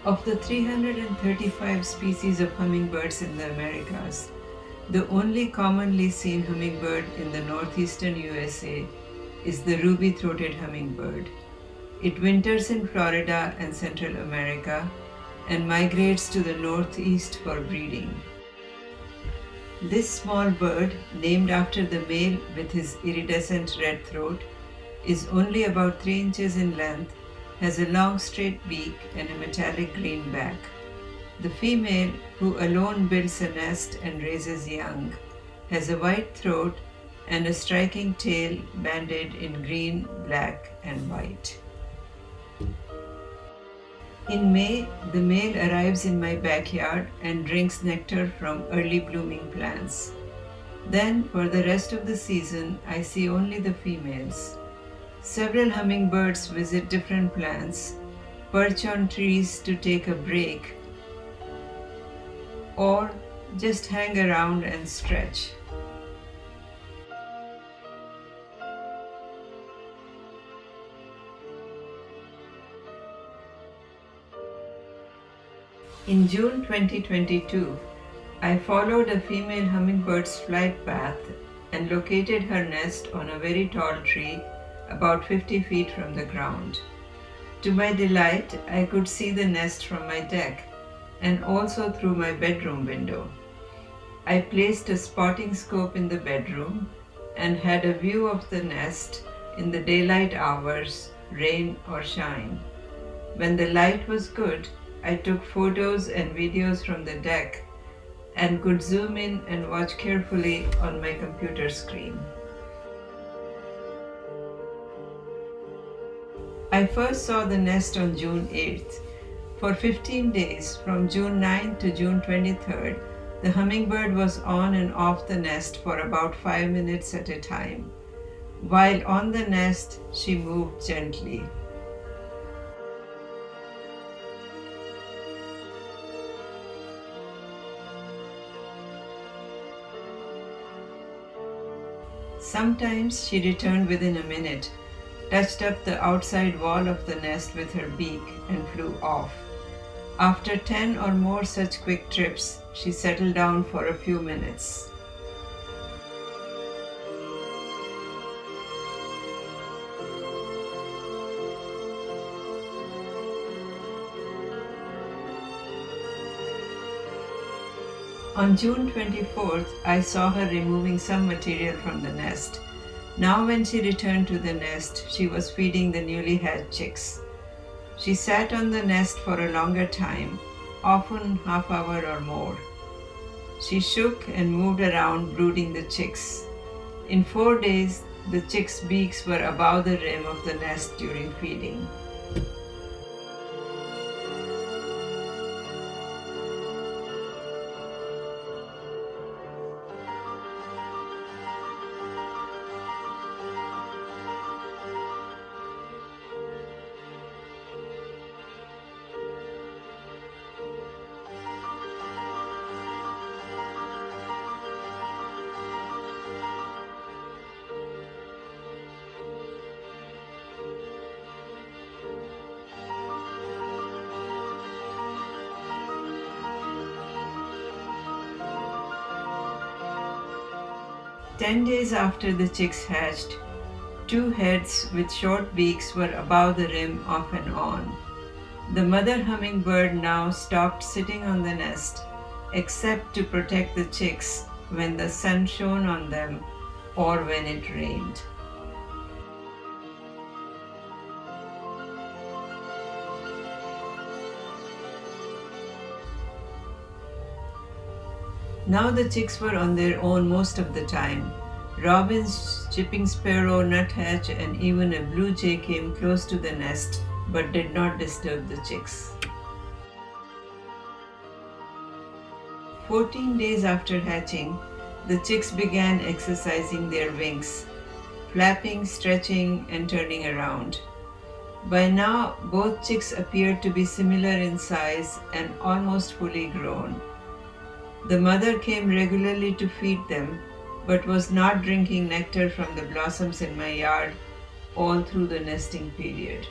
Of the 335 species of hummingbirds in the Americas, the only commonly seen hummingbird in the northeastern USA is the ruby-throated hummingbird. It winters in Florida and Central America and migrates to the northeast for breeding. This small bird, named after the male with his iridescent red throat, is only about 3 inches in length, has a long straight beak and a metallic green back. The female, who alone builds a nest and raises young, has a white throat and a striking tail banded in green, black, and white. In May, the male arrives in my backyard and drinks nectar from early blooming plants. Then, for the rest of the season, I see only the females. Several hummingbirds visit different plants, perch on trees to take a break, or just hang around and stretch. In June 2022, I followed a female hummingbird's flight path and located her nest on a very tall tree about 50 feet from the ground. To my delight, I could see the nest from my deck and also through my bedroom window. I placed a spotting scope in the bedroom and had a view of the nest in the daylight hours, rain or shine. When the light was good, I took photos and videos from the deck and could zoom in and watch carefully on my computer screen. I first saw the nest on June 8th. For 15 days, from June 9th to June 23rd, the hummingbird was on and off the nest for about 5 minutes at a time. While on the nest, she moved gently. Sometimes she returned within a minute, touched up the outside wall of the nest with her beak, and flew off. After 10 or more such quick trips, she settled down for a few minutes. On June 24th, I saw her removing some material from the nest. Now when she returned to the nest, she was feeding the newly hatched chicks. She sat on the nest for a longer time, often half hour or more. She shook and moved around brooding the chicks. In 4 days, the chicks' beaks were above the rim of the nest during feeding. Ten days after the chicks hatched, 2 heads with short beaks were above the rim off and on. The mother hummingbird now stopped sitting on the nest, except to protect the chicks when the sun shone on them or when it rained. Now the chicks were on their own most of the time. Robins, chipping sparrow, nuthatch, and even a blue jay came close to the nest but did not disturb the chicks. 14 days after hatching, the chicks began exercising their wings, flapping, stretching, and turning around. By now, both chicks appeared to be similar in size and almost fully grown. The mother came regularly to feed them, but was not drinking nectar from the blossoms in my yard all through the nesting period.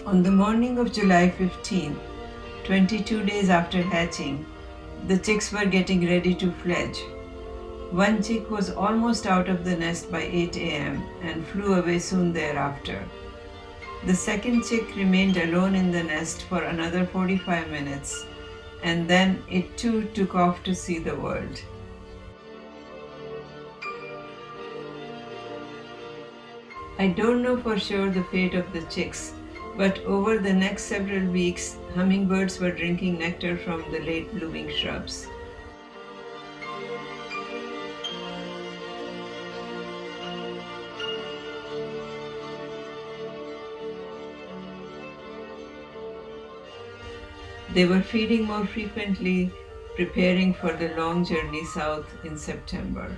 On the morning of July 15, 22 days after hatching, the chicks were getting ready to fledge. One chick was almost out of the nest by 8 a.m. and flew away soon thereafter. The second chick remained alone in the nest for another 45 minutes, and then it too took off to see the world. I don't know for sure the fate of the chicks, but over the next several weeks, hummingbirds were drinking nectar from the late blooming shrubs. They were feeding more frequently, preparing for the long journey south in September.